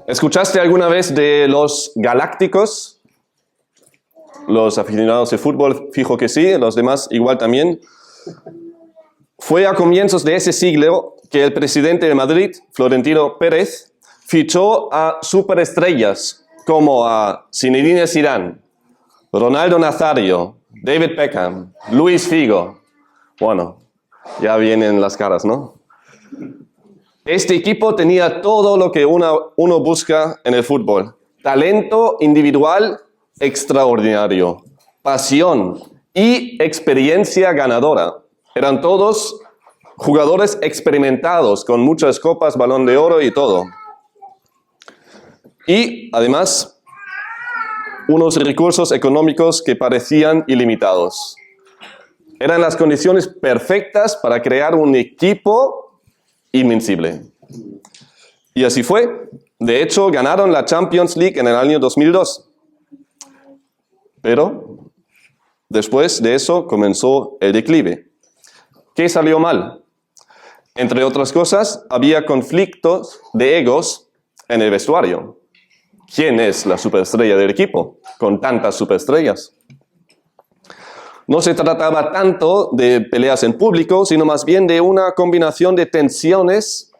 ¿Escuchaste alguna vez de los Galácticos? Los aficionados de fútbol, fijo que sí, los demás igual también. Fue a comienzos de ese siglo que el presidente de Madrid, Florentino Pérez, fichó a superestrellas como a Zinedine Zidane, Ronaldo Nazario, David Beckham, Luis Figo. Bueno, ya vienen las caras, ¿no? Este equipo tenía todo lo que uno busca en el fútbol. Talento individual extraordinario, pasión y experiencia ganadora. Eran todos jugadores experimentados con muchas copas, Balón de Oro y todo. Y además, unos recursos económicos que parecían ilimitados. Eran las condiciones perfectas para crear un equipo invencible. Y así fue. De hecho, ganaron la Champions League en el año 2002. Pero después de eso comenzó el declive. ¿Qué salió mal? Entre otras cosas, había conflictos de egos en el vestuario. ¿Quién es la superestrella del equipo con tantas superestrellas? No se trataba tanto de peleas en público, sino más bien de una combinación de tensiones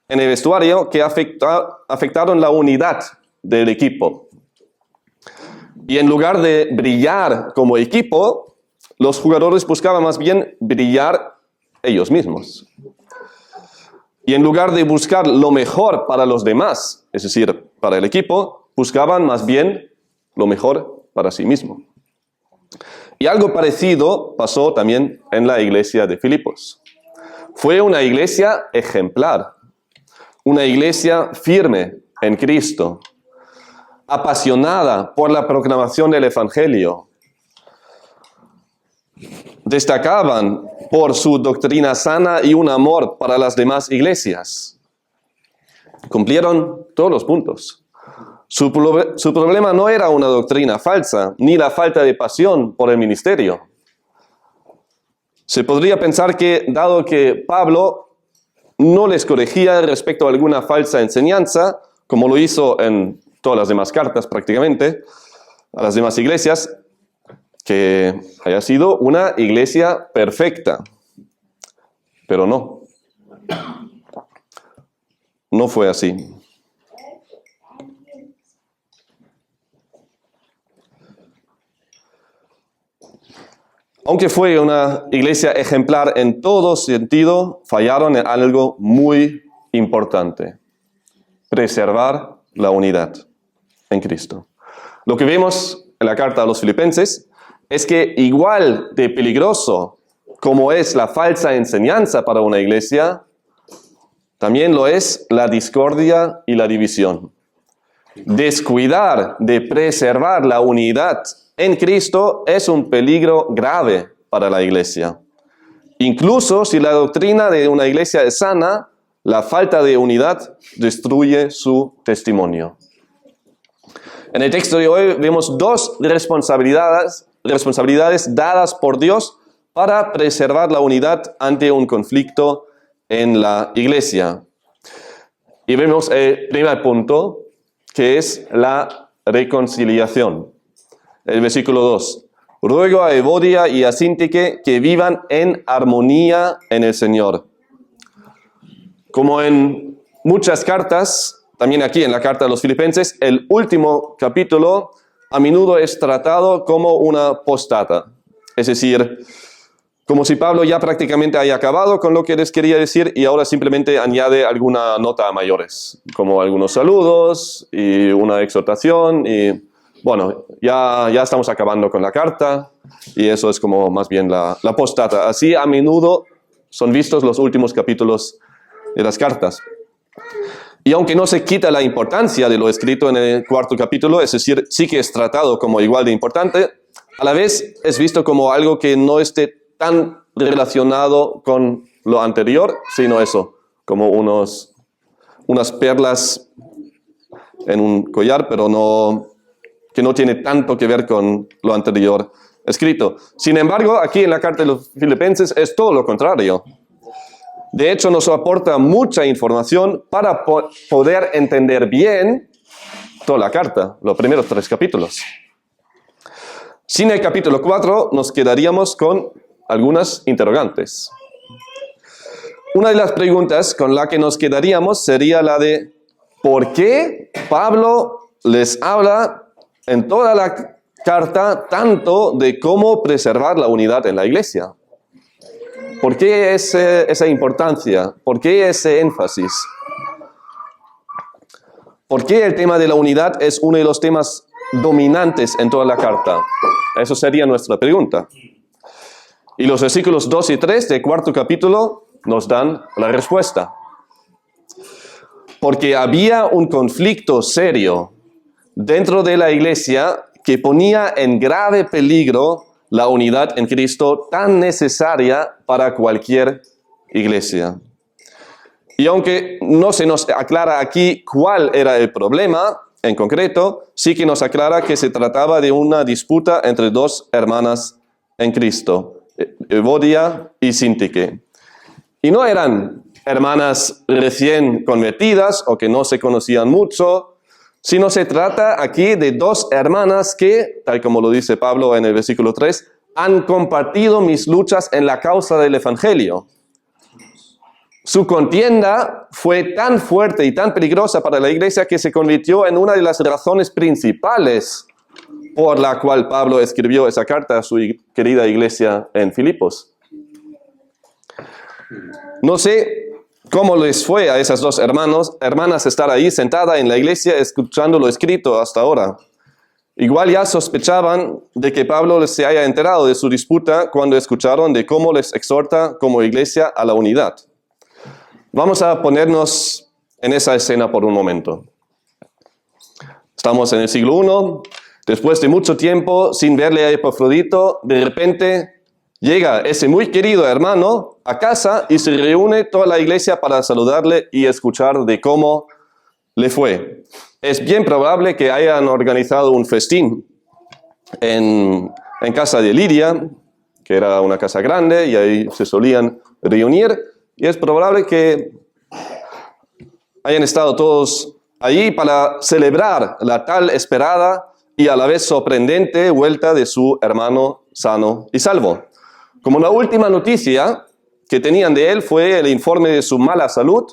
en el vestuario que afectaron la unidad del equipo. Y en lugar de brillar como equipo, los jugadores buscaban más bien brillar ellos mismos. Y en lugar de buscar lo mejor para los demás, es decir, para el equipo, buscaban más bien lo mejor para sí mismo. Y algo parecido pasó también en la iglesia de Filipos. Fue una iglesia ejemplar, una iglesia firme en Cristo, apasionada por la proclamación del Evangelio. Destacaban por su doctrina sana y un amor para las demás iglesias. Cumplieron todos los puntos. Su problema no era una doctrina falsa, ni la falta de pasión por el ministerio. Se podría pensar que, dado que Pablo no les corregía respecto a alguna falsa enseñanza, como lo hizo en todas las demás cartas prácticamente, a las demás iglesias, que haya sido una iglesia perfecta. Pero no. No fue así. Aunque fue una iglesia ejemplar en todo sentido, fallaron en algo muy importante: preservar la unidad en Cristo. Lo que vemos en la carta a los Filipenses es que igual de peligroso como es la falsa enseñanza para una iglesia, también lo es la discordia y la división. Descuidar de preservar la unidad en Cristo es un peligro grave para la iglesia. Incluso si la doctrina de una iglesia es sana, la falta de unidad destruye su testimonio. En el texto de hoy vemos dos responsabilidades dadas por Dios para preservar la unidad ante un conflicto en la iglesia. Y vemos el primer punto, que es la reconciliación. El versículo 2. Ruego a Evodia y a Síntique que vivan en armonía en el Señor. Como en muchas cartas, también aquí en la carta de los Filipenses, el último capítulo a menudo es tratado como una postdata. Es decir, como si Pablo ya prácticamente haya acabado con lo que les quería decir y ahora simplemente añade alguna nota a mayores, como algunos saludos y una exhortación y bueno, ya estamos acabando con la carta y eso es como más bien la postdata. Así a menudo son vistos los últimos capítulos de las cartas. Y aunque no se quita la importancia de lo escrito en el cuarto capítulo, es decir, sí que es tratado como igual de importante, a la vez es visto como algo que no esté tan relacionado con lo anterior, sino eso, como unas perlas en un collar, pero que no tiene tanto que ver con lo anterior escrito. Sin embargo, aquí en la carta de los Filipenses es todo lo contrario. De hecho, nos aporta mucha información para poder entender bien toda la carta, los primeros 3 capítulos. Sin el capítulo 4 nos quedaríamos con algunas interrogantes. Una de las preguntas con la que nos quedaríamos sería la de ¿por qué Pablo les habla en toda la carta tanto de cómo preservar la unidad en la iglesia? ¿Por qué esa importancia? ¿Por qué ese énfasis? ¿Por qué el tema de la unidad es uno de los temas dominantes en toda la carta? Eso sería nuestra pregunta. Y los versículos 2 y 3 del 4º capítulo nos dan la respuesta. Porque había un conflicto serio dentro de la iglesia que ponía en grave peligro la unidad en Cristo tan necesaria para cualquier iglesia. Y aunque no se nos aclara aquí cuál era el problema en concreto, sí que nos aclara que se trataba de una disputa entre 2 hermanas en Cristo, Evodia y Síntique. Y no eran hermanas recién convertidas o que no se conocían mucho, sino se trata aquí de 2 hermanas que, tal como lo dice Pablo en el versículo 3, han compartido mis luchas en la causa del Evangelio. Su contienda fue tan fuerte y tan peligrosa para la iglesia que se convirtió en una de las razones principales por la cual Pablo escribió esa carta a su querida iglesia en Filipos. No sé cómo les fue a esas 2 hermanas estar ahí sentada en la iglesia escuchando lo escrito hasta ahora. Igual ya sospechaban de que Pablo se haya enterado de su disputa cuando escucharon de cómo les exhorta como iglesia a la unidad. Vamos a ponernos en esa escena por un momento. Estamos en el siglo I, después de mucho tiempo sin verle a Epafrodito, de repente llega ese muy querido hermano a casa y se reúne toda la iglesia para saludarle y escuchar de cómo le fue. Es bien probable que hayan organizado un festín en casa de Lidia, que era una casa grande y ahí se solían reunir. Y es probable que hayan estado todos allí para celebrar la tal esperada y a la vez sorprendente vuelta de su hermano sano y salvo. Como la última noticia que tenían de él fue el informe de su mala salud,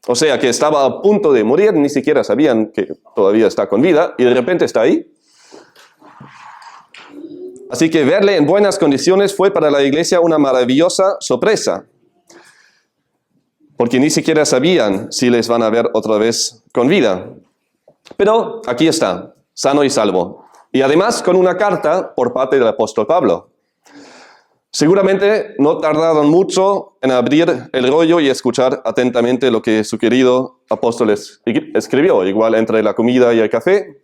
o sea que estaba a punto de morir, ni siquiera sabían que todavía está con vida y de repente está ahí. Así que verle en buenas condiciones fue para la iglesia una maravillosa sorpresa, porque ni siquiera sabían si les van a ver otra vez con vida. Pero aquí está, sano y salvo. Y además con una carta por parte del apóstol Pablo. Seguramente no tardaron mucho en abrir el rollo y escuchar atentamente lo que su querido apóstol escribió. Igual entre la comida y el café,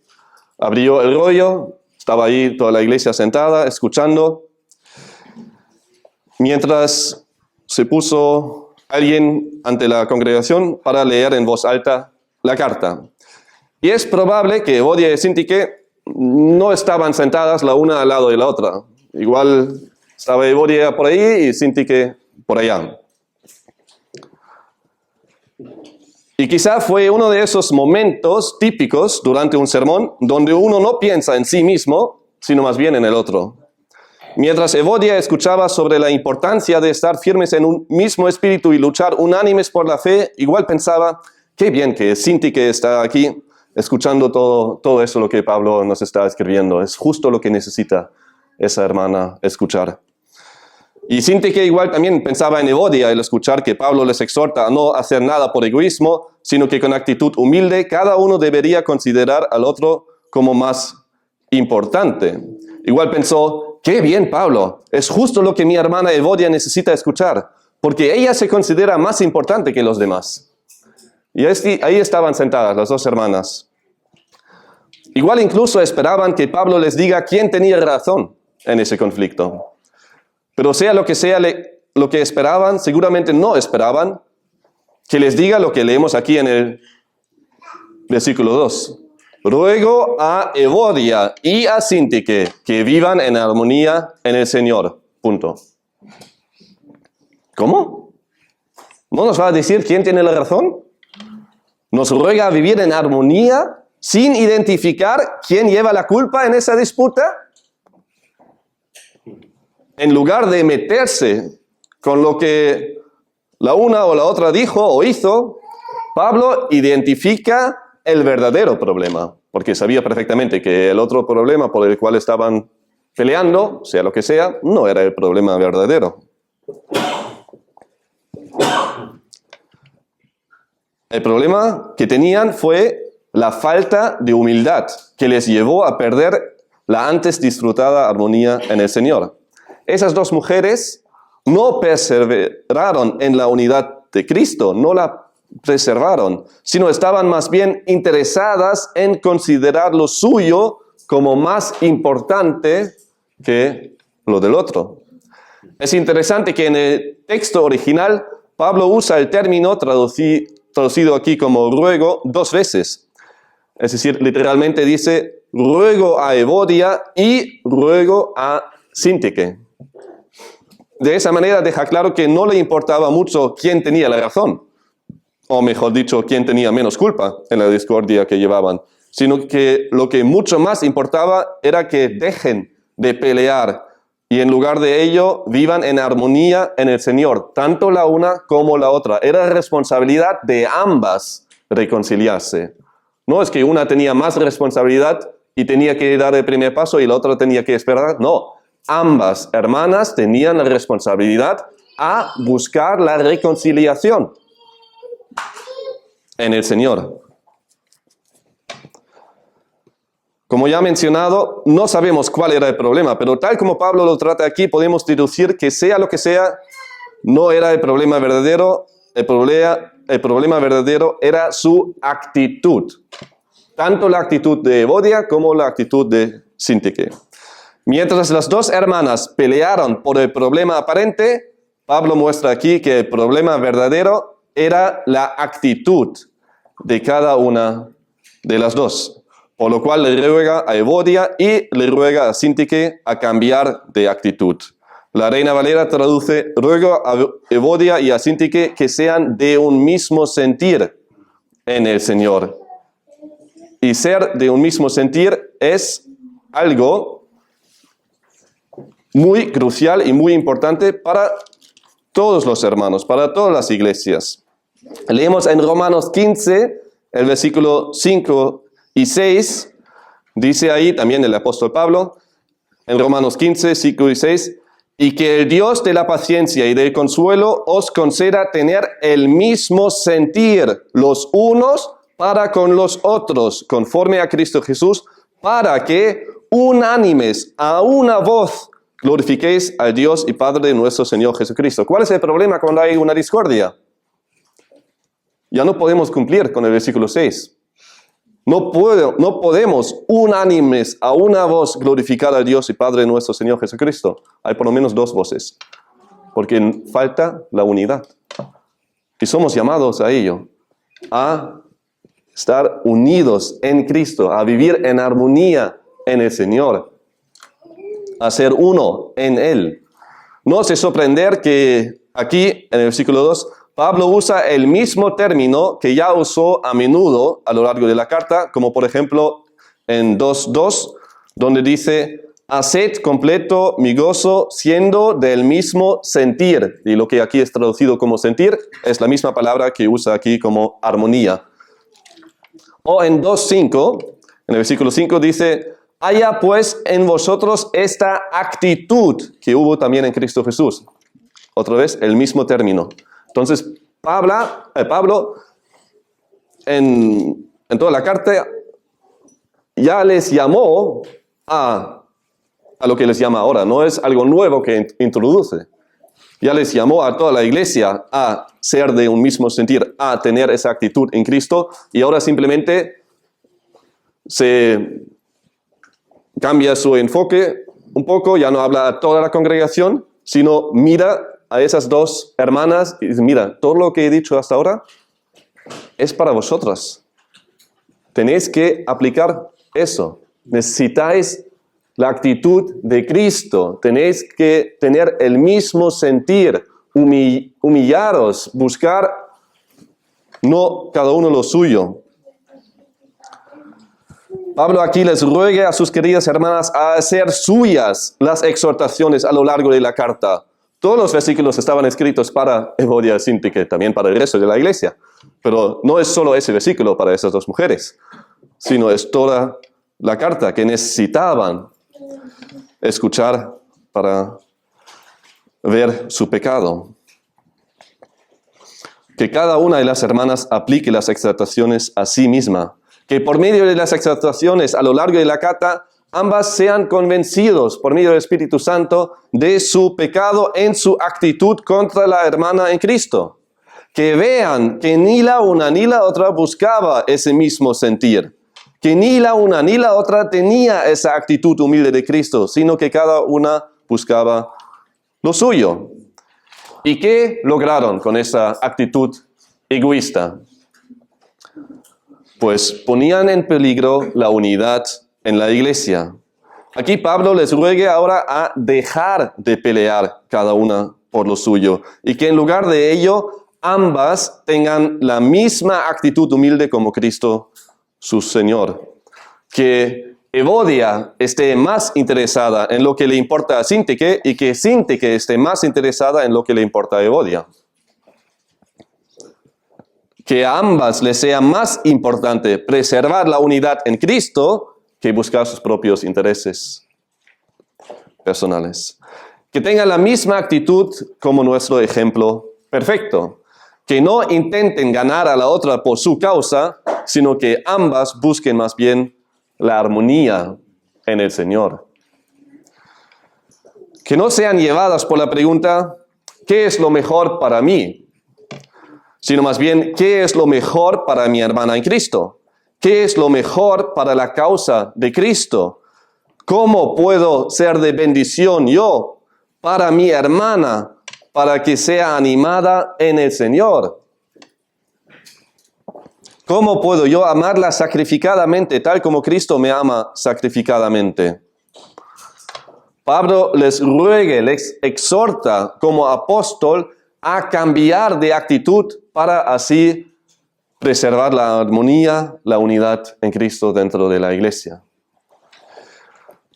abrió el rollo, estaba ahí toda la iglesia sentada, escuchando. Mientras se puso alguien ante la congregación para leer en voz alta la carta. Y es probable que Evodia y Síntique no estaban sentadas la una al lado de la otra. Igual estaba Evodia por ahí y Síntique por allá. Y quizá fue uno de esos momentos típicos durante un sermón donde uno no piensa en sí mismo, sino más bien en el otro. Mientras Evodia escuchaba sobre la importancia de estar firmes en un mismo espíritu y luchar unánimes por la fe, igual pensaba, qué bien que Síntique está aquí escuchando todo eso lo que Pablo nos está escribiendo. Es justo lo que necesita esa hermana escuchar. Y Síntique igual también pensaba en Evodia al escuchar que Pablo les exhorta a no hacer nada por egoísmo, sino que con actitud humilde cada uno debería considerar al otro como más importante. Igual pensó, qué bien Pablo, es justo lo que mi hermana Evodia necesita escuchar, porque ella se considera más importante que los demás. Y ahí estaban sentadas las 2 hermanas. Igual incluso esperaban que Pablo les diga quién tenía razón en ese conflicto. Pero sea lo que esperaban, seguramente no esperaban que les diga lo que leemos aquí en el versículo 2. Ruego a Evodia y a Síntique que vivan en armonía en el Señor. Punto. ¿Cómo? ¿No nos va a decir quién tiene la razón? Nos ruega a vivir en armonía sin identificar quién lleva la culpa en esa disputa. En lugar de meterse con lo que la una o la otra dijo o hizo, Pablo identifica el verdadero problema, porque sabía perfectamente que el otro problema por el cual estaban peleando, sea lo que sea, no era el problema verdadero. El problema que tenían fue la falta de humildad que les llevó a perder la antes disfrutada armonía en el Señor. Esas dos mujeres no perseveraron en la unidad de Cristo, no la preservaron, sino estaban más bien interesadas en considerar lo suyo como más importante que lo del otro. Es interesante que en el texto original Pablo usa el término traducido aquí como ruego 2 veces. Es decir, literalmente dice ruego a Evodia y ruego a Síntique. De esa manera deja claro que no le importaba mucho quién tenía la razón, o mejor dicho, quién tenía menos culpa en la discordia que llevaban, sino que lo que mucho más importaba era que dejen de pelear y en lugar de ello vivan en armonía en el Señor, tanto la una como la otra. Era responsabilidad de ambas reconciliarse. No es que una tenía más responsabilidad y tenía que dar el primer paso y la otra tenía que esperar. No, ambas hermanas tenían la responsabilidad a buscar la reconciliación en el Señor. Como ya he mencionado, no sabemos cuál era el problema, pero tal como Pablo lo trata aquí, podemos deducir que sea lo que sea, no era el problema verdadero, el problema verdadero era su actitud. Tanto la actitud de Evodia como la actitud de Síntique. Mientras las dos hermanas pelearon por el problema aparente, Pablo muestra aquí que el problema verdadero era la actitud de cada una de las dos. Por lo cual le ruega a Evodia y le ruega a Síntique a cambiar de actitud. La Reina Valera traduce, ruego a Evodia y a Síntique que sean de un mismo sentir en el Señor. Y ser de un mismo sentir es algo muy crucial y muy importante para todos los hermanos, para todas las iglesias. Leemos en Romanos 15, el versículo 5 y 6, dice ahí también el apóstol Pablo, en Romanos 15, 5 y 6, y que el Dios de la paciencia y del consuelo os conceda tener el mismo sentir los unos para con los otros, conforme a Cristo Jesús, para que unánimes a una voz glorifiquéis al Dios y Padre de nuestro Señor Jesucristo. ¿Cuál es el problema cuando hay una discordia? Ya no podemos cumplir con el versículo 6. No podemos unánimes a una voz glorificar al Dios y Padre de nuestro Señor Jesucristo. Hay por lo menos 2 voces, porque falta la unidad. Y somos llamados a ello, a estar unidos en Cristo, a vivir en armonía en el Señor, a ser uno en Él. No es sorprender que aquí, en el versículo 2, Pablo usa el mismo término que ya usó a menudo a lo largo de la carta, como por ejemplo en 2:2, donde dice, haced completo mi gozo siendo del mismo sentir. Y lo que aquí es traducido como sentir es la misma palabra que usa aquí como armonía. O en 2:5, en el versículo 5 dice, haya pues en vosotros esta actitud que hubo también en Cristo Jesús. Otra vez, el mismo término. Entonces, Pablo en toda la carta ya les llamó a lo que les llama ahora. No es algo nuevo que introduce. Ya les llamó a toda la iglesia a ser de un mismo sentir, a tener esa actitud en Cristo. Y ahora simplemente se cambia su enfoque un poco. Ya no habla a toda la congregación, sino mira a esas 2 hermanas y dice, mira, todo lo que he dicho hasta ahora es para vosotras. Tenéis que aplicar eso. Necesitáis la actitud de Cristo. Tenéis que tener el mismo sentir humillaros, buscar no cada uno lo suyo. Pablo aquí les ruega a sus queridas hermanas a hacer suyas las exhortaciones a lo largo de la carta. Todos los versículos estaban escritos para Evodia y Síntique, también para el resto de la iglesia. Pero no es solo ese versículo para esas dos mujeres, sino es toda la carta que necesitaban escuchar para ver su pecado. Que cada una de las hermanas aplique las exhortaciones a sí misma. Que por medio de las exhortaciones a lo largo de la carta, ambas sean convencidos por medio del Espíritu Santo de su pecado en su actitud contra la hermana en Cristo. Que vean que ni la una ni la otra buscaba ese mismo sentir. Que ni la una ni la otra tenía esa actitud humilde de Cristo, sino que cada una buscaba lo suyo. ¿Y qué lograron con esa actitud egoísta? Pues ponían en peligro la unidad en la iglesia. Aquí Pablo les ruega ahora a dejar de pelear cada una por lo suyo y que en lugar de ello ambas tengan la misma actitud humilde como Cristo su Señor. Que Evodia esté más interesada en lo que le importa a Síntique y que Síntique esté más interesada en lo que le importa a Evodia. Que a ambas les sea más importante preservar la unidad en Cristo que buscar sus propios intereses personales. Que tengan la misma actitud como nuestro ejemplo perfecto. Que no intenten ganar a la otra por su causa, sino que ambas busquen más bien la armonía en el Señor. Que no sean llevadas por la pregunta, ¿qué es lo mejor para mí? Sino más bien, ¿qué es lo mejor para mi hermana en Cristo? ¿Qué es lo mejor para la causa de Cristo? ¿Cómo puedo ser de bendición yo para mi hermana, para que sea animada en el Señor? ¿Cómo puedo yo amarla sacrificadamente, tal como Cristo me ama sacrificadamente? Pablo les ruega, les exhorta como apóstol a cambiar de actitud para así preservar la armonía, la unidad en Cristo dentro de la iglesia.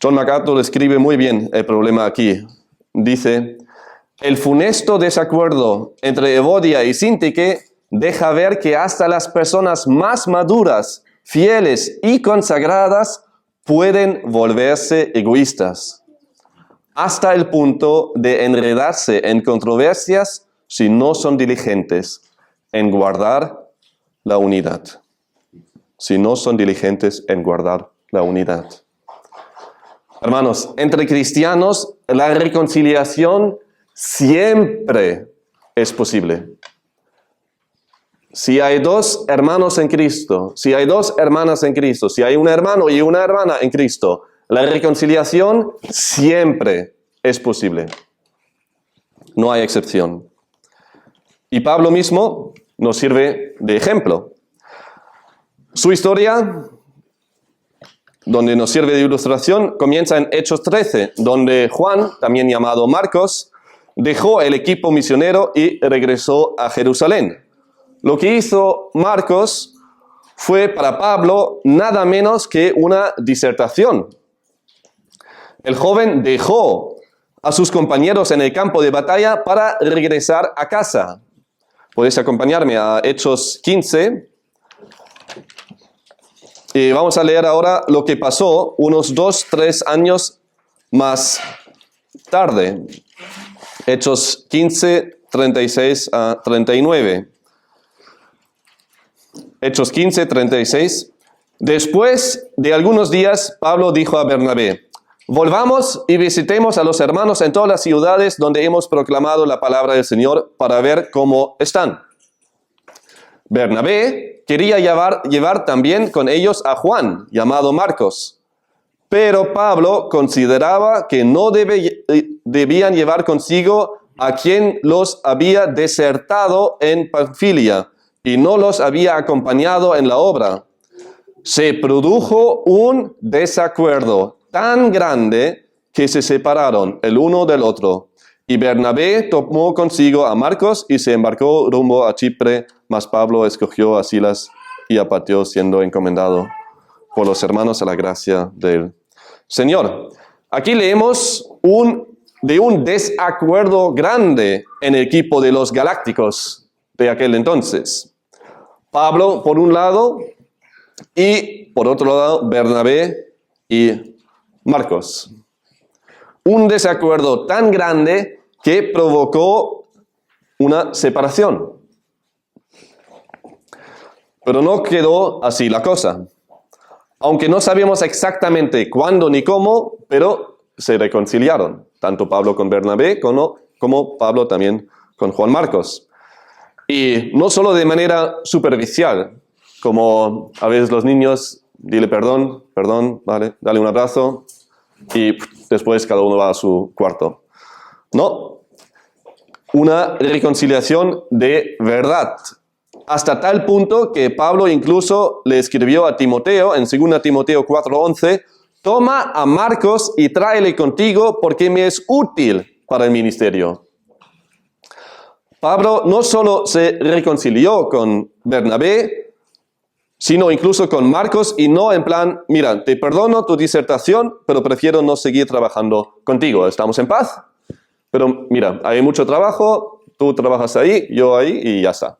John MacArthur escribe muy bien el problema aquí. Dice, el funesto desacuerdo entre Evodia y Síntique deja ver que hasta las personas más maduras, fieles y consagradas pueden volverse egoístas, hasta el punto de enredarse en controversias si no son diligentes en guardar la unidad. Si no son diligentes en guardar la unidad. Hermanos, entre cristianos la reconciliación siempre es posible. Si hay dos hermanos en Cristo, si hay dos hermanas en Cristo, si hay un hermano y una hermana en Cristo, la reconciliación siempre es posible. No hay excepción. Y Pablo mismo nos sirve de ejemplo. Su historia, donde nos sirve de ilustración, comienza en Hechos 13, donde Juan, también llamado Marcos, dejó el equipo misionero y regresó a Jerusalén. Lo que hizo Marcos fue para Pablo nada menos que una disertación. El joven dejó a sus compañeros en el campo de batalla para regresar a casa. Podéis acompañarme a Hechos 15. Y vamos a leer ahora lo que pasó unos 2-3 años más tarde. Hechos 15, 36 a 39. Hechos 15, 36. Después de algunos días, Pablo dijo a Bernabé, volvamos y visitemos a los hermanos en todas las ciudades donde hemos proclamado la palabra del Señor para ver cómo están. Bernabé quería llevar también con ellos a Juan, llamado Marcos. Pero Pablo consideraba que no debían llevar consigo a quien los había desertado en Panfilia y no los había acompañado en la obra. Se produjo un desacuerdo tan grande que se separaron el uno del otro. Y Bernabé tomó consigo a Marcos y se embarcó rumbo a Chipre, mas Pablo escogió a Silas y a Timoteo, siendo encomendado por los hermanos a la gracia del Señor. Aquí leemos de un desacuerdo grande en el equipo de los galácticos de aquel entonces. Pablo, por un lado, y por otro lado, Bernabé y Marcos. Un desacuerdo tan grande que provocó una separación. Pero no quedó así la cosa. Aunque no sabemos exactamente cuándo ni cómo, pero se reconciliaron. Tanto Pablo con Bernabé como Pablo también con Juan Marcos. Y no solo de manera superficial, como a veces los niños, dile perdón, vale, dale un abrazo y después cada uno va a su cuarto. No, una reconciliación de verdad. Hasta tal punto que Pablo incluso le escribió a Timoteo, en 2 Timoteo 4:11, toma a Marcos y tráele contigo porque me es útil para el ministerio. Pablo no solo se reconcilió con Bernabé, sino incluso con Marcos, y no en plan, mira, te perdono tu disertación, pero prefiero no seguir trabajando contigo. ¿Estamos en paz? Pero mira, hay mucho trabajo, tú trabajas ahí, yo ahí, y ya está.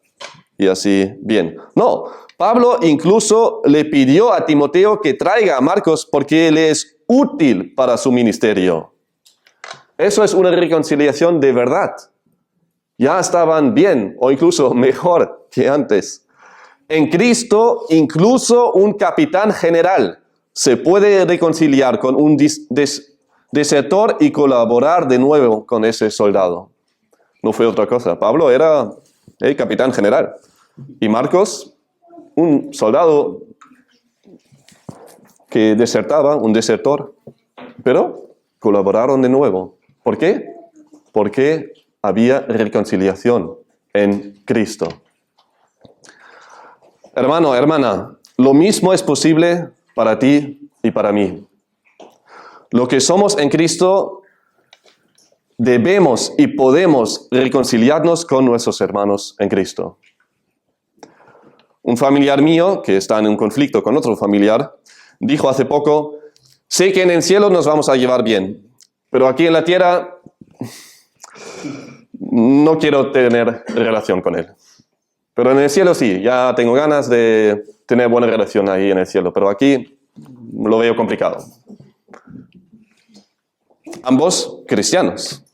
Y así, bien. No, Pablo incluso le pidió a Timoteo que traiga a Marcos porque él es útil para su ministerio. Eso es una reconciliación de verdad. Ya estaban bien, o incluso mejor que antes. En Cristo, incluso un capitán general se puede reconciliar con un desertor y colaborar de nuevo con ese soldado. No fue otra cosa. Pablo era el capitán general. Y Marcos, un soldado que desertaba, un desertor. Pero colaboraron de nuevo. ¿Por qué? Porque había reconciliación en Cristo. Hermano, hermana, lo mismo es posible para ti y para mí. Lo que somos en Cristo, debemos y podemos reconciliarnos con nuestros hermanos en Cristo. Un familiar mío, que está en un conflicto con otro familiar, dijo hace poco, sé que en el cielo nos vamos a llevar bien, pero aquí en la tierra no quiero tener relación con él. Pero en el cielo sí, ya tengo ganas de tener buena relación ahí en el cielo, pero aquí lo veo complicado. Ambos cristianos.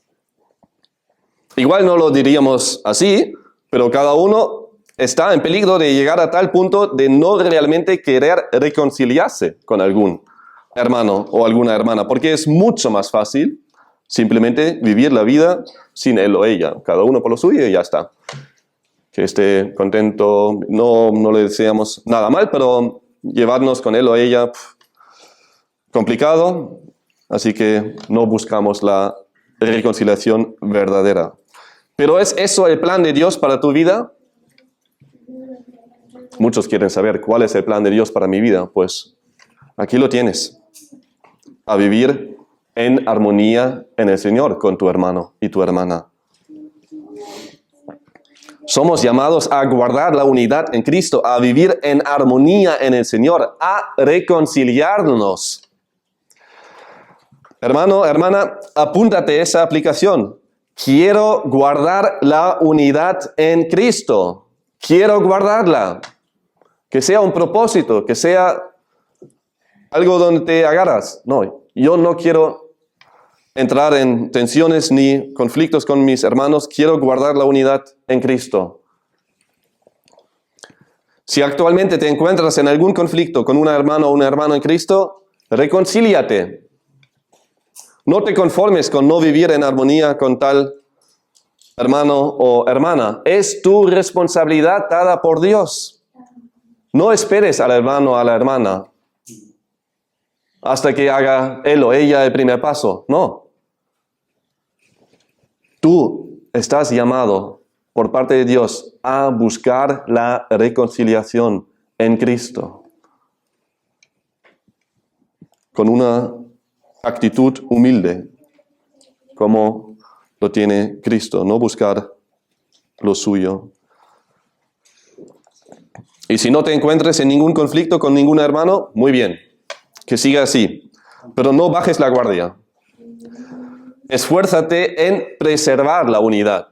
Igual no lo diríamos así, pero cada uno está en peligro de llegar a tal punto de no realmente querer reconciliarse con algún hermano o alguna hermana, porque es mucho más fácil simplemente vivir la vida sin él o ella, cada uno por lo suyo y ya está. Que esté contento, no le deseamos nada mal, pero llevarnos con él o ella, complicado, así que no buscamos la reconciliación verdadera. ¿Pero es eso el plan de Dios para tu vida? Muchos quieren saber cuál es el plan de Dios para mi vida. Pues aquí lo tienes. A vivir en armonía en el Señor con tu hermano y tu hermana. Somos llamados a guardar la unidad en Cristo, a vivir en armonía en el Señor, a reconciliarnos. Hermano, hermana, apúntate esa aplicación. Quiero guardar la unidad en Cristo. Quiero guardarla. Que sea un propósito, que sea algo donde te agarras. No, yo no quiero entrar en tensiones ni conflictos con mis hermanos. Quiero guardar la unidad en Cristo. Si actualmente te encuentras en algún conflicto con un hermano o una hermana en Cristo, reconcíliate. No te conformes con no vivir en armonía con tal hermano o hermana. Es tu responsabilidad dada por Dios. No esperes al hermano o a la hermana hasta que haga él o ella el primer paso. No. Tú estás llamado por parte de Dios a buscar la reconciliación en Cristo. Con una actitud humilde, como lo tiene Cristo, no buscar lo suyo. Y si no te encuentres en ningún conflicto con ningún hermano, muy bien, que siga así, pero no bajes la guardia. Esfuérzate en preservar la unidad.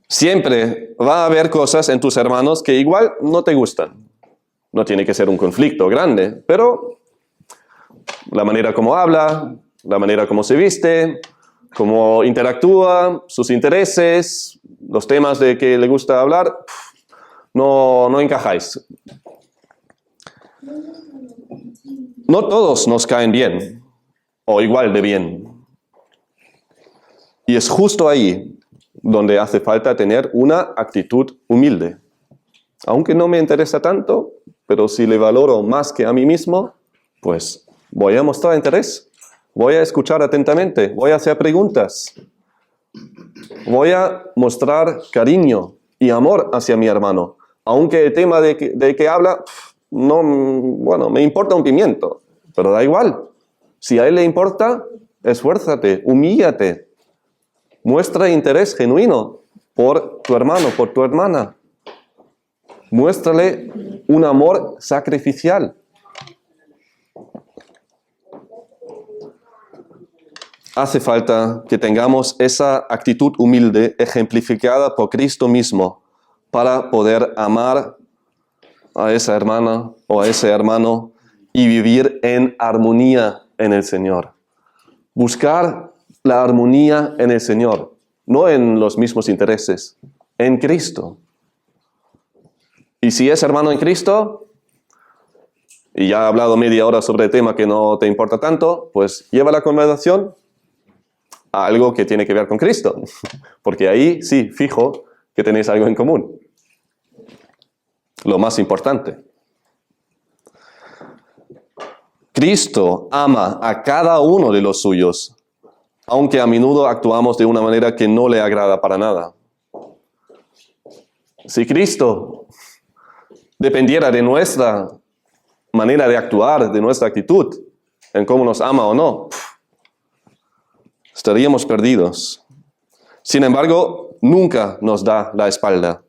Siempre va a haber cosas en tus hermanos que igual no te gustan. No tiene que ser un conflicto grande, pero la manera como habla, la manera como se viste, cómo interactúa, sus intereses, los temas de que le gusta hablar, no encajáis. No todos nos caen bien, o igual de bien. Y es justo ahí donde hace falta tener una actitud humilde. Aunque no me interesa tanto, pero si le valoro más que a mí mismo, pues voy a mostrar interés, voy a escuchar atentamente, voy a hacer preguntas, voy a mostrar cariño y amor hacia mi hermano. Aunque el tema de que habla, me importa un pimiento, pero da igual. Si a él le importa, esfuérzate, humíllate. Muestra interés genuino por tu hermano, por tu hermana. Muéstrale un amor sacrificial. Hace falta que tengamos esa actitud humilde ejemplificada por Cristo mismo para poder amar a esa hermana o a ese hermano y vivir en armonía en el Señor. Buscar la armonía en el Señor, no en los mismos intereses, en Cristo. Y si es hermano en Cristo, y ya he hablado media hora sobre el tema que no te importa tanto, pues lleva la conversación a algo que tiene que ver con Cristo. Porque ahí sí, fijo que tenéis algo en común. Lo más importante. Cristo ama a cada uno de los suyos, aunque a menudo actuamos de una manera que no le agrada para nada. Si Cristo dependiera de nuestra manera de actuar, de nuestra actitud, en cómo nos ama o no, estaríamos perdidos. Sin embargo, nunca nos da la espalda.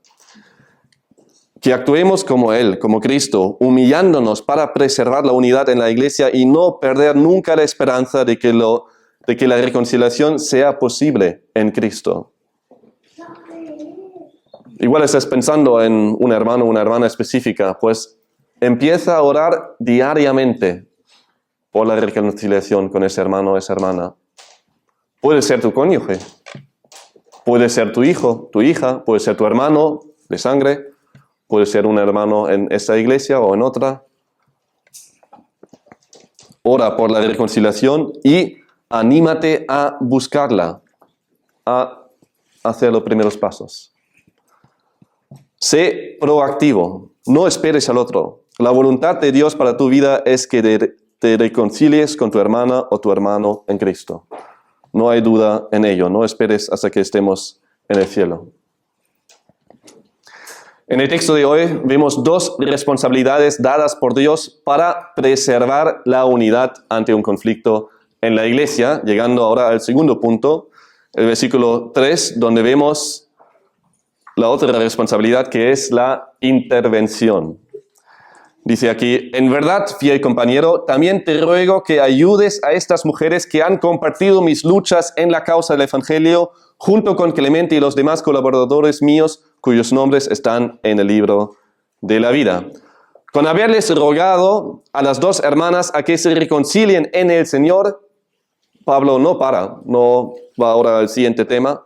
Que actuemos como Él, como Cristo, humillándonos para preservar la unidad en la iglesia y no perder nunca la esperanza de que la reconciliación sea posible en Cristo. Igual estás pensando en un hermano o una hermana específica, pues empieza a orar diariamente por la reconciliación con ese hermano o esa hermana. Puede ser tu cónyuge, puede ser tu hijo, tu hija, puede ser tu hermano de sangre, puede ser un hermano en esta iglesia o en otra. Ora por la reconciliación y anímate a buscarla, a hacer los primeros pasos. Sé proactivo, no esperes al otro. La voluntad de Dios para tu vida es que te reconcilies con tu hermana o tu hermano en Cristo. No hay duda en ello, no esperes hasta que estemos en el cielo. En el texto de hoy vemos dos responsabilidades dadas por Dios para preservar la unidad ante un conflicto en la iglesia, llegando ahora al segundo punto, el versículo 3, donde vemos la otra responsabilidad que es la intervención. Dice aquí, en verdad, fiel compañero, también te ruego que ayudes a estas mujeres que han compartido mis luchas en la causa del Evangelio, junto con Clemente y los demás colaboradores míos, cuyos nombres están en el libro de la vida. Con haberles rogado a las dos hermanas a que se reconcilien en el Señor, Pablo no va ahora al siguiente tema.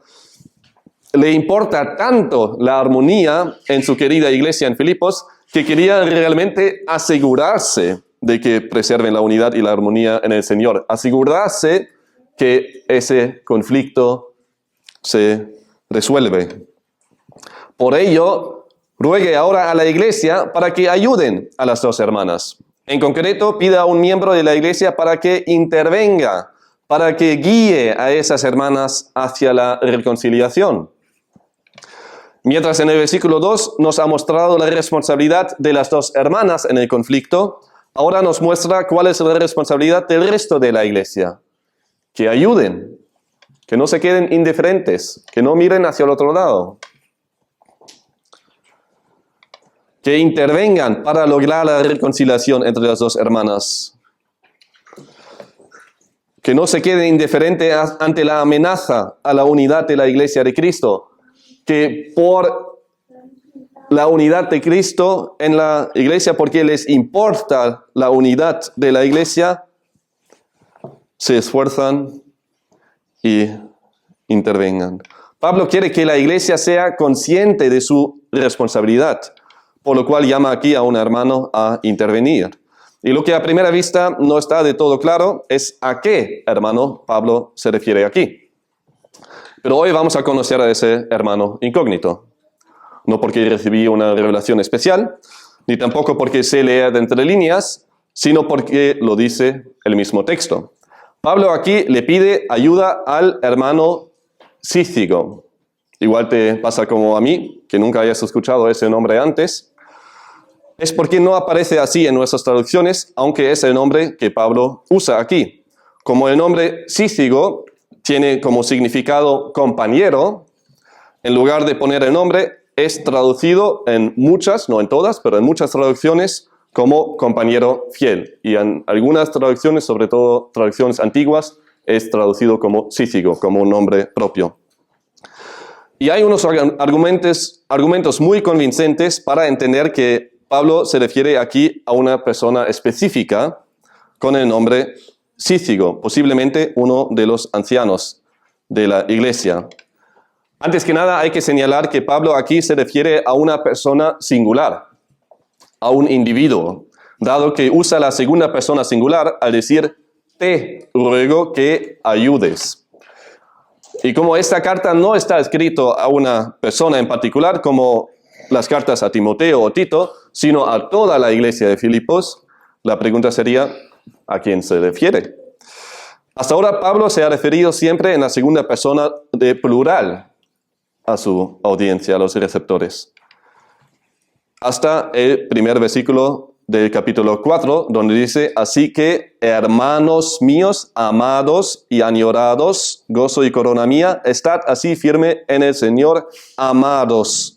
Le importa tanto la armonía en su querida iglesia en Filipos, que quería realmente asegurarse de que preserven la unidad y la armonía en el Señor. Asegurarse que ese conflicto se resuelve. Por ello, ruegue ahora a la iglesia para que ayuden a las dos hermanas. En concreto, pida a un miembro de la iglesia para que intervenga, para que guíe a esas hermanas hacia la reconciliación. Mientras en el versículo 2 nos ha mostrado la responsabilidad de las dos hermanas en el conflicto, ahora nos muestra cuál es la responsabilidad del resto de la iglesia. Que ayuden. que no se queden indiferentes, que no miren hacia el otro lado, que intervengan para lograr la reconciliación entre las dos hermanas, que no se queden indiferentes ante la amenaza a la unidad de la Iglesia de Cristo, que por la unidad de Cristo en la Iglesia, porque les importa la unidad de la Iglesia, se esfuerzan y intervengan. Pablo quiere que la Iglesia sea consciente de su responsabilidad, por lo cual llama aquí a un hermano a intervenir. Y lo que a primera vista no está de todo claro es a qué hermano Pablo se refiere aquí. Pero hoy vamos a conocer a ese hermano incógnito. No porque recibí una revelación especial, ni tampoco porque se lea de entre líneas, sino porque lo dice el mismo texto. Pablo aquí le pide ayuda al hermano Cícigo. Igual te pasa como a mí, que nunca hayas escuchado ese nombre antes. Es porque no aparece así en nuestras traducciones, aunque es el nombre que Pablo usa aquí. Como el nombre Cícigo tiene como significado compañero, en lugar de poner el nombre, es traducido en muchas, no en todas, pero en muchas traducciones como compañero fiel. Y en algunas traducciones, sobre todo traducciones antiguas, es traducido como Cícigo, como un nombre propio. Y hay unos argumentos muy convincentes para entender que Pablo se refiere aquí a una persona específica con el nombre Cícigo, posiblemente uno de los ancianos de la iglesia. Antes que nada hay que señalar que Pablo aquí se refiere a una persona singular, a un individuo, dado que usa la segunda persona singular al decir te ruego que ayudes. Y como esta carta no está escrita a una persona en particular, como las cartas a Timoteo o Tito, sino a toda la iglesia de Filipos, la pregunta sería, ¿a quién se refiere? Hasta ahora Pablo se ha referido siempre en la segunda persona de plural a su audiencia, a los receptores. Hasta el primer versículo del capítulo 4, donde dice, así que, hermanos míos, amados y añorados, gozo y corona mía, estad así firme en el Señor, amados.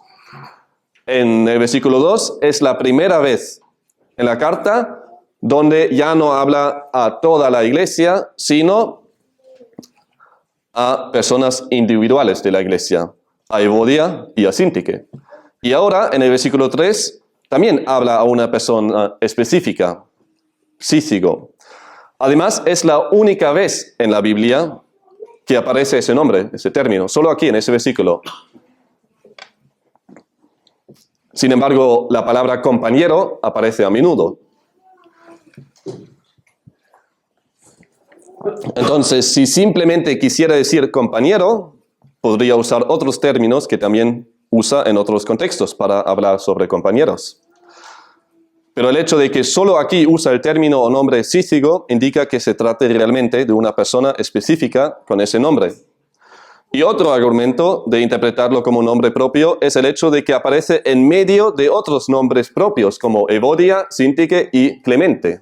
En el versículo 2 es la primera vez en la carta donde ya no habla a toda la iglesia, sino a personas individuales de la iglesia, a Evodia y a Síntique. Y ahora, en el versículo 3, también habla a una persona específica, Cícigo. Además, es la única vez en la Biblia que aparece ese nombre, ese término, solo aquí en ese versículo. Sin embargo, la palabra compañero aparece a menudo. Entonces, si simplemente quisiera decir compañero, podría usar otros términos que también usa en otros contextos para hablar sobre compañeros. Pero el hecho de que solo aquí usa el término o nombre Cícigo indica que se trata realmente de una persona específica con ese nombre. Y otro argumento de interpretarlo como un nombre propio es el hecho de que aparece en medio de otros nombres propios como Evodia, Síntique y Clemente.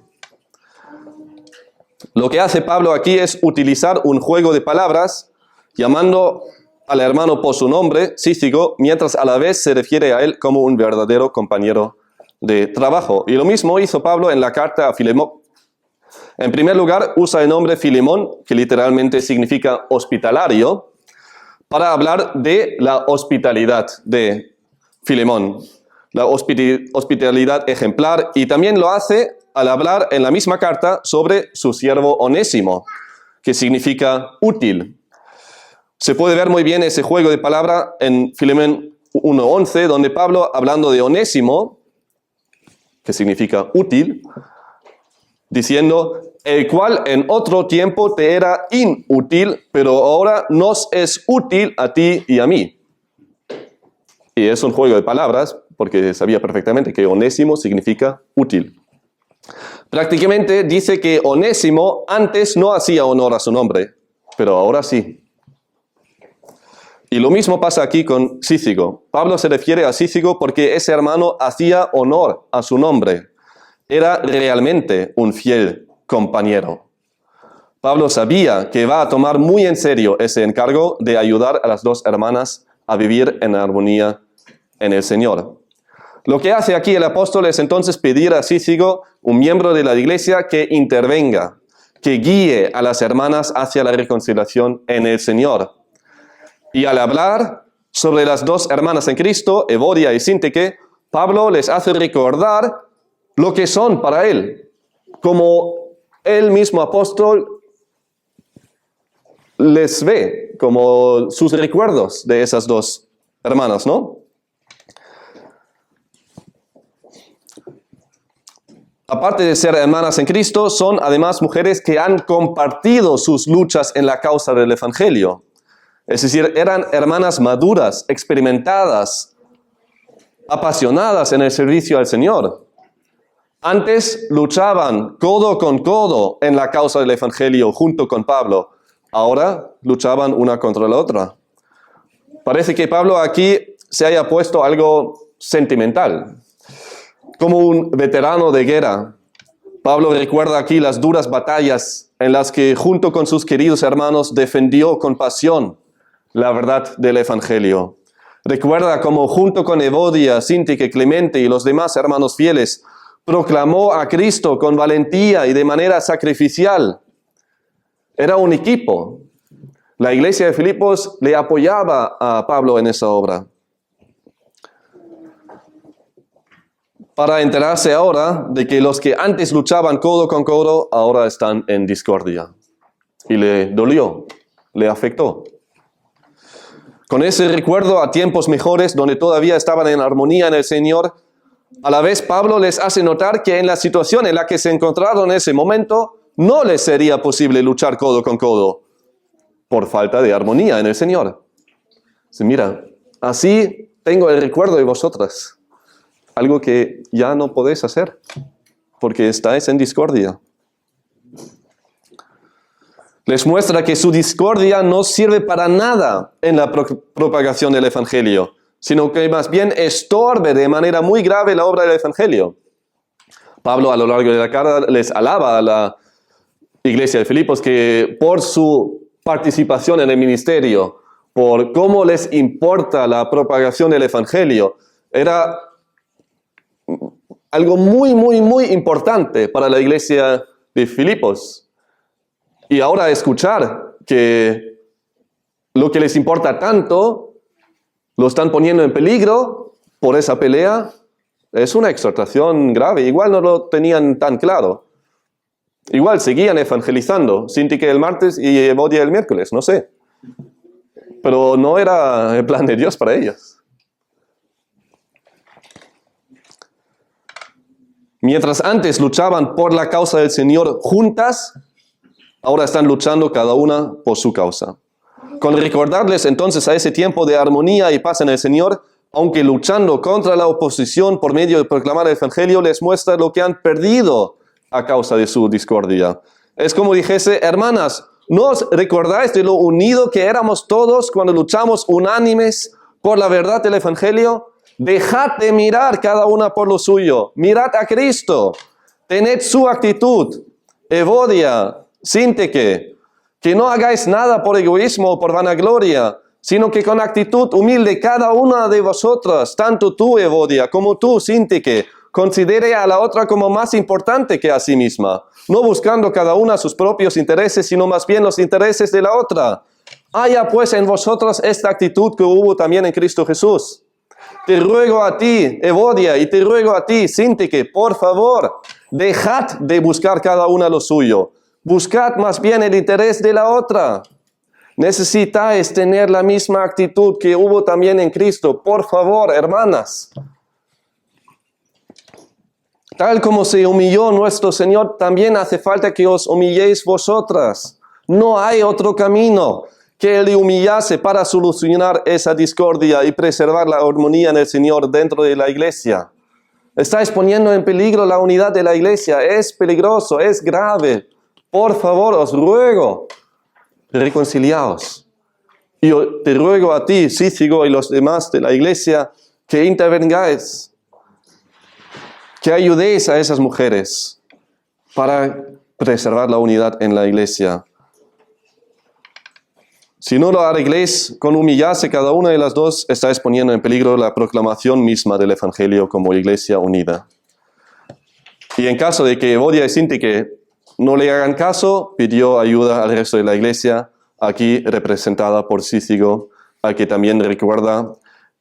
Lo que hace Pablo aquí es utilizar un juego de palabras llamando al hermano por su nombre, Cícigo, mientras a la vez se refiere a él como un verdadero compañero de trabajo. Y lo mismo hizo Pablo en la carta a Filemón. En primer lugar, usa el nombre Filemón, que literalmente significa hospitalario, para hablar de la hospitalidad de Filemón, la hospitalidad ejemplar, y también lo hace al hablar en la misma carta sobre su siervo Onésimo, que significa útil. Se puede ver muy bien ese juego de palabra en Filemón 1:11, donde Pablo, hablando de Onésimo, que significa útil, diciendo, el cual en otro tiempo te era inútil, pero ahora nos es útil a ti y a mí. Y es un juego de palabras, porque sabía perfectamente que Onésimo significa útil. Prácticamente dice que Onésimo antes no hacía honor a su nombre, pero ahora sí. Y lo mismo pasa aquí con Cícigo. Pablo se refiere a Cícigo porque ese hermano hacía honor a su nombre. Era realmente un fiel compañero. Pablo sabía que va a tomar muy en serio ese encargo de ayudar a las dos hermanas a vivir en armonía en el Señor. Lo que hace aquí el apóstol es entonces pedir a Cícigo, un miembro de la iglesia, que intervenga, que guíe a las hermanas hacia la reconciliación en el Señor. Y al hablar sobre las dos hermanas en Cristo, Evodia y Síntique, Pablo les hace recordar lo que son para él, como el mismo apóstol les ve, como sus recuerdos de esas dos hermanas, ¿no? Aparte de ser hermanas en Cristo, son además mujeres que han compartido sus luchas en la causa del Evangelio. Es decir, eran hermanas maduras, experimentadas, apasionadas en el servicio al Señor. Antes luchaban codo con codo en la causa del Evangelio junto con Pablo. Ahora luchaban una contra la otra. Parece que Pablo aquí se haya puesto algo sentimental. Como un veterano de guerra, Pablo recuerda aquí las duras batallas en las que junto con sus queridos hermanos defendió con pasión la verdad del Evangelio. Recuerda cómo junto con Evodia, Síntique, Clemente y los demás hermanos fieles proclamó a Cristo con valentía y de manera sacrificial. Era un equipo. La iglesia de Filipos le apoyaba a Pablo en esa obra. Para enterarse ahora de que los que antes luchaban codo con codo, ahora están en discordia. Y le dolió, le afectó. Con ese recuerdo a tiempos mejores, donde todavía estaban en armonía en el Señor, a la vez Pablo les hace notar que en la situación en la que se encontraron en ese momento, no les sería posible luchar codo con codo, por falta de armonía en el Señor. Dice, mira, así tengo el recuerdo de vosotras. Algo que ya no podéis hacer, porque estáis en discordia. Les muestra que su discordia no sirve para nada en la propagación del Evangelio, sino que más bien estorbe de manera muy grave la obra del Evangelio. Pablo a lo largo de la carta les alaba a la iglesia de Filipos que por su participación en el ministerio, por cómo les importa la propagación del Evangelio, era algo muy, muy, muy importante para la iglesia de Filipos. Y ahora escuchar que lo que les importa tanto lo están poniendo en peligro por esa pelea, es una exhortación grave. Igual no lo tenían tan claro. Igual seguían evangelizando, Síntique el martes y Evodia el miércoles, no sé. Pero no era el plan de Dios para ellas. Mientras antes luchaban por la causa del Señor juntas, ahora están luchando cada una por su causa. Con recordarles entonces a ese tiempo de armonía y paz en el Señor, aunque luchando contra la oposición por medio de proclamar el Evangelio, les muestra lo que han perdido a causa de su discordia. Es como dijese, hermanas, ¿no os recordáis de lo unido que éramos todos cuando luchamos unánimes por la verdad del Evangelio? Dejad de mirar cada una por lo suyo. Mirad a Cristo. Tened su actitud. Evodia, Síntique, que no hagáis nada por egoísmo o por vanagloria, sino que con actitud humilde cada una de vosotras, tanto tú, Evodia, como tú, Síntique, considere a la otra como más importante que a sí misma, no buscando cada una sus propios intereses, sino más bien los intereses de la otra. Haya pues en vosotras esta actitud que hubo también en Cristo Jesús. Te ruego a ti, Evodia, y te ruego a ti, Síntique, por favor, dejad de buscar cada una lo suyo. Buscad más bien el interés de la otra. Necesitáis tener la misma actitud que hubo también en Cristo. Por favor, hermanas. Tal como se humilló nuestro Señor, también hace falta que os humilléis vosotras. No hay otro camino que Él humillase para solucionar esa discordia y preservar la armonía en el Señor dentro de la iglesia. Estáis poniendo en peligro la unidad de la iglesia. Es peligroso, es grave. Por favor, os ruego, reconciliaos. Y te ruego a ti, Cícigo, y los demás de la iglesia, que intervengáis, que ayudéis a esas mujeres para preservar la unidad en la iglesia. Si no lo arregléis con humillarse cada una de las dos, estáis poniendo en peligro la proclamación misma del Evangelio como iglesia unida. Y en caso de que Evodia y Síntique no le hagan caso, pidió ayuda al resto de la iglesia, aquí representada por Cícigo, a que también recuerda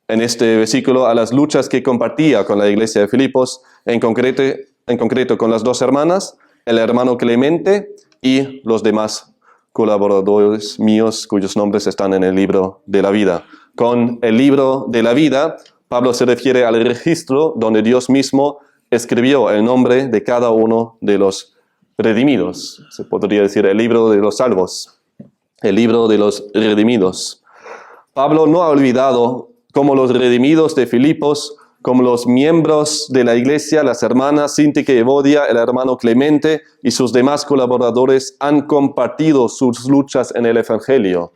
en este versículo a las luchas que compartía con la iglesia de Filipos, en concreto con las dos hermanas, el hermano Clemente y los demás colaboradores míos cuyos nombres están en el libro de la vida. Con el libro de la vida, Pablo se refiere al registro donde Dios mismo escribió el nombre de cada uno de los redimidos. Se podría decir el libro de los salvos, el libro de los redimidos. Pablo no ha olvidado cómo los redimidos de Filipos, como los miembros de la iglesia, las hermanas Síntique y Evodia, el hermano Clemente y sus demás colaboradores han compartido sus luchas en el Evangelio.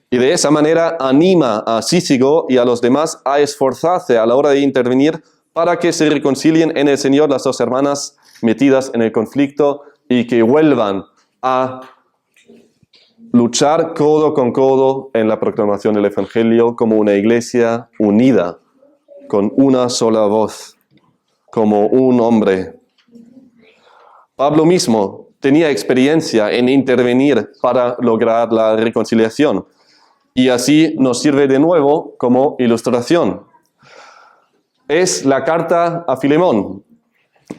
Y de esa manera anima a Cícigo y a los demás a esforzarse a la hora de intervenir para que se reconcilien en el Señor las dos hermanas metidas en el conflicto y que vuelvan a luchar codo con codo en la proclamación del Evangelio como una iglesia unida, con una sola voz, como un hombre. Pablo mismo tenía experiencia en intervenir para lograr la reconciliación y así nos sirve de nuevo como ilustración. Es la carta a Filemón,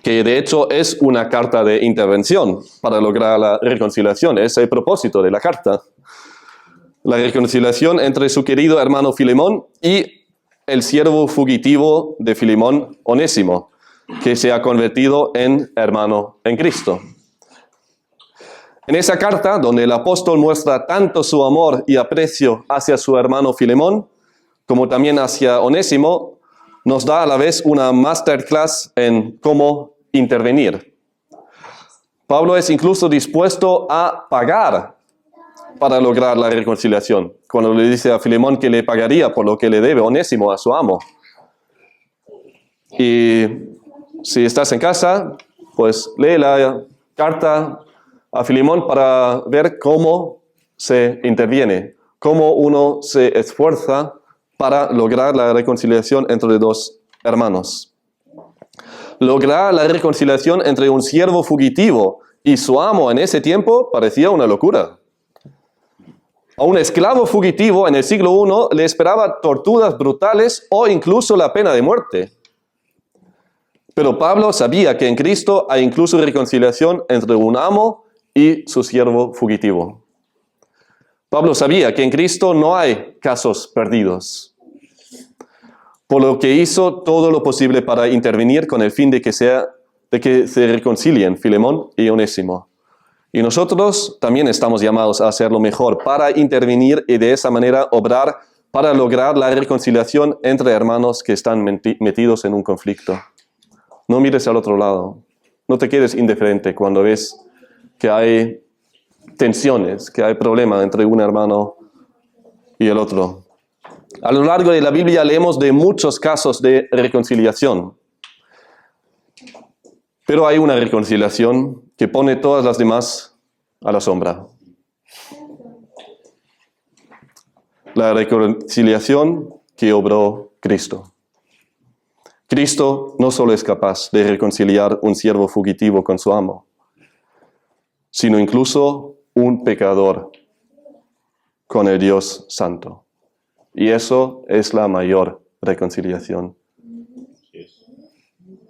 que de hecho es una carta de intervención para lograr la reconciliación. Es el propósito de la carta. La reconciliación entre su querido hermano Filemón y el siervo fugitivo de Filemón, Onésimo, que se ha convertido en hermano en Cristo. En esa carta, donde el apóstol muestra tanto su amor y aprecio hacia su hermano Filemón, como también hacia Onésimo, nos da a la vez una masterclass en cómo intervenir. Pablo es incluso dispuesto a pagar para lograr la reconciliación, cuando le dice a Filemón que le pagaría por lo que le debe Onésimo a su amo. Y si estás en casa, pues lee la carta a Filemón para ver cómo se interviene, cómo uno se esfuerza para lograr la reconciliación entre dos hermanos. Lograr la reconciliación entre un siervo fugitivo y su amo en ese tiempo parecía una locura. A un esclavo fugitivo en el siglo I le esperaba torturas brutales o incluso la pena de muerte. Pero Pablo sabía que en Cristo hay incluso reconciliación entre un amo y su siervo fugitivo. Pablo sabía que en Cristo no hay casos perdidos, por lo que hizo todo lo posible para intervenir con el fin de que se reconcilien Filemón y Onésimo. Y nosotros también estamos llamados a hacer lo mejor para intervenir y de esa manera obrar para lograr la reconciliación entre hermanos que están metidos en un conflicto. No mires al otro lado. No te quedes indiferente cuando ves que hay tensiones, que hay problemas entre un hermano y el otro. A lo largo de la Biblia leemos de muchos casos de reconciliación. Pero hay una reconciliación que pone todas las demás a la sombra. La reconciliación que obró Cristo. Cristo no solo es capaz de reconciliar un siervo fugitivo con su amo, sino incluso un pecador con el Dios Santo. Y eso es la mayor reconciliación.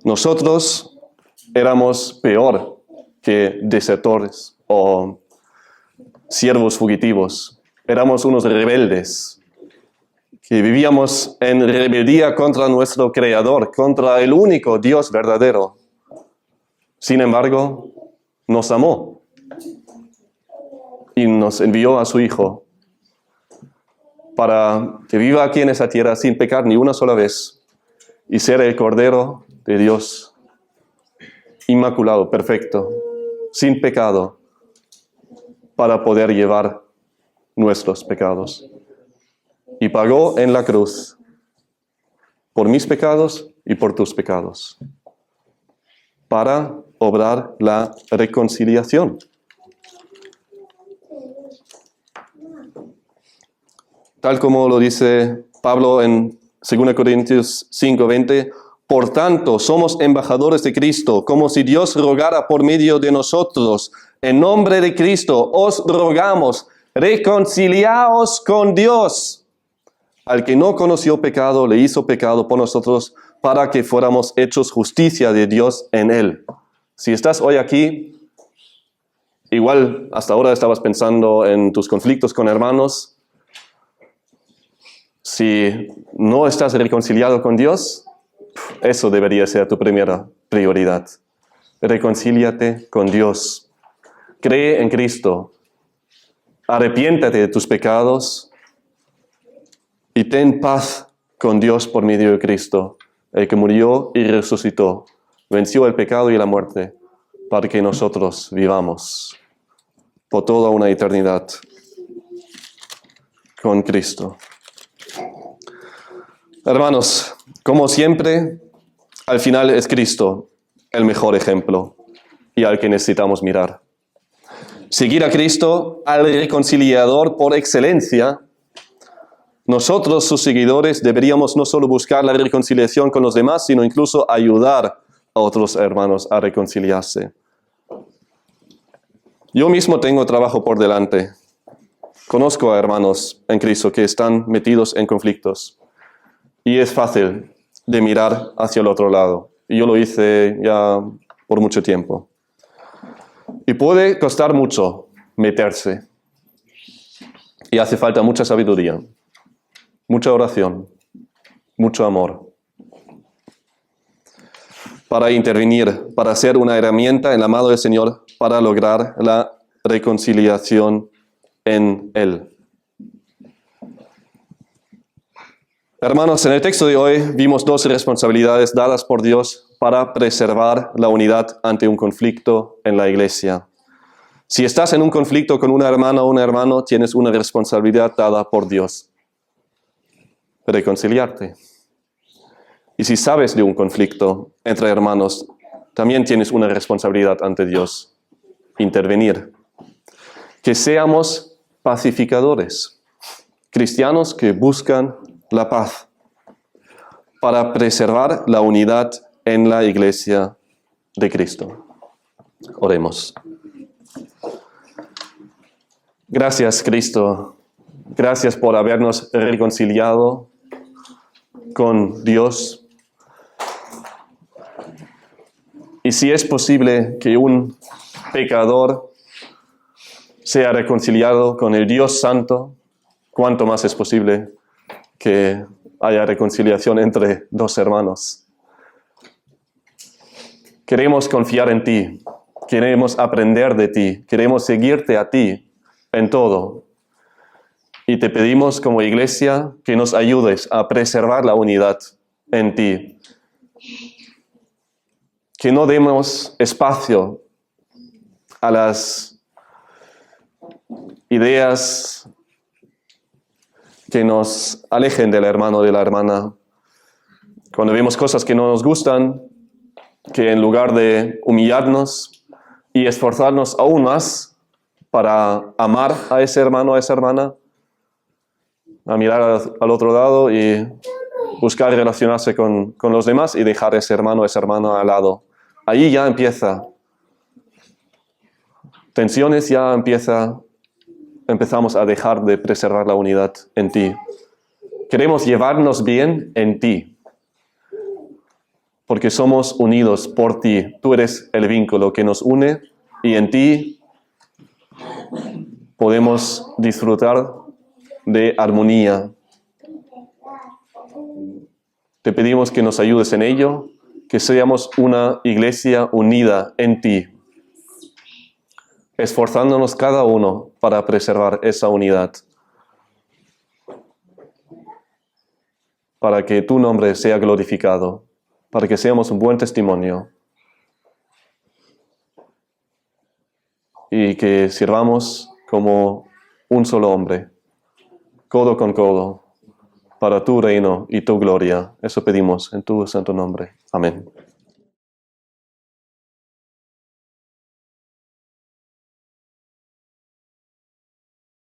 Nosotros éramos peor que desertores o siervos fugitivos. Éramos unos rebeldes que vivíamos en rebeldía contra nuestro Creador, contra el único Dios verdadero. Sin embargo, nos amó y nos envió a su Hijo para que viva aquí en esa tierra sin pecar ni una sola vez y ser el Cordero de Dios, inmaculado, perfecto, sin pecado, para poder llevar nuestros pecados. Y pagó en la cruz por mis pecados y por tus pecados, para obrar la reconciliación. tal como lo dice Pablo en 2 Corintios 5:20, por tanto, somos embajadores de Cristo, como si Dios rogara por medio de nosotros. En nombre de Cristo os rogamos, reconciliaos con Dios. Al que no conoció pecado, le hizo pecado por nosotros, para que fuéramos hechos justicia de Dios en él. Si estás hoy aquí, igual hasta ahora estabas pensando en tus conflictos con hermanos. Si no estás reconciliado con Dios, eso debería ser tu primera prioridad. Reconcíliate con Dios. Cree en Cristo. Arrepiéntate de tus pecados y ten paz con Dios por medio de Cristo, el que murió y resucitó, venció el pecado y la muerte, para que nosotros vivamos por toda una eternidad con Cristo. Hermanos, como siempre, al final es Cristo el mejor ejemplo y al que necesitamos mirar. Seguir a Cristo, al reconciliador por excelencia. Nosotros, sus seguidores, deberíamos no solo buscar la reconciliación con los demás, sino incluso ayudar a otros hermanos a reconciliarse. Yo mismo tengo trabajo por delante. Conozco a hermanos en Cristo que están metidos en conflictos. Y es fácil de mirar hacia el otro lado. Y yo lo hice ya por mucho tiempo. Y puede costar mucho meterse. Y hace falta mucha sabiduría, mucha oración, mucho amor para intervenir, para ser una herramienta en la mano del Señor para lograr la reconciliación en Él. Hermanos, en el texto de hoy vimos dos responsabilidades dadas por Dios para preservar la unidad ante un conflicto en la iglesia. Si estás en un conflicto con una hermana o un hermano, tienes una responsabilidad dada por Dios: reconciliarte. Y si sabes de un conflicto entre hermanos, también tienes una responsabilidad ante Dios: intervenir. Que seamos pacificadores, cristianos que buscan la paz para preservar la unidad en la iglesia de Cristo. Oremos. Gracias, Cristo. Gracias por habernos reconciliado con Dios. Y si es posible que un pecador sea reconciliado con el Dios Santo, ¿cuánto más es posible que haya reconciliación entre dos hermanos? Queremos confiar en ti, queremos aprender de ti, queremos seguirte a ti en todo. Y te pedimos como iglesia que nos ayudes a preservar la unidad en ti. Que no demos espacio a las ideas que nos alejen del hermano o de la hermana. Cuando vemos cosas que no nos gustan, que en lugar de humillarnos y esforzarnos aún más para amar a ese hermano o a esa hermana, a mirar al otro lado y buscar relacionarse con los demás y dejar a ese hermano o esa hermana al lado. Allí ya empieza tensiones, ya empezamos a dejar de preservar la unidad en ti. Queremos llevarnos bien en ti, porque somos unidos por ti. Tú eres el vínculo que nos une y en ti podemos disfrutar de armonía. Te pedimos que nos ayudes en ello, que seamos una iglesia unida en ti, esforzándonos cada uno para preservar esa unidad, para que tu nombre sea glorificado, para que seamos un buen testimonio y que sirvamos como un solo hombre, codo con codo, para tu reino y tu gloria. Eso pedimos en tu santo nombre. Amén.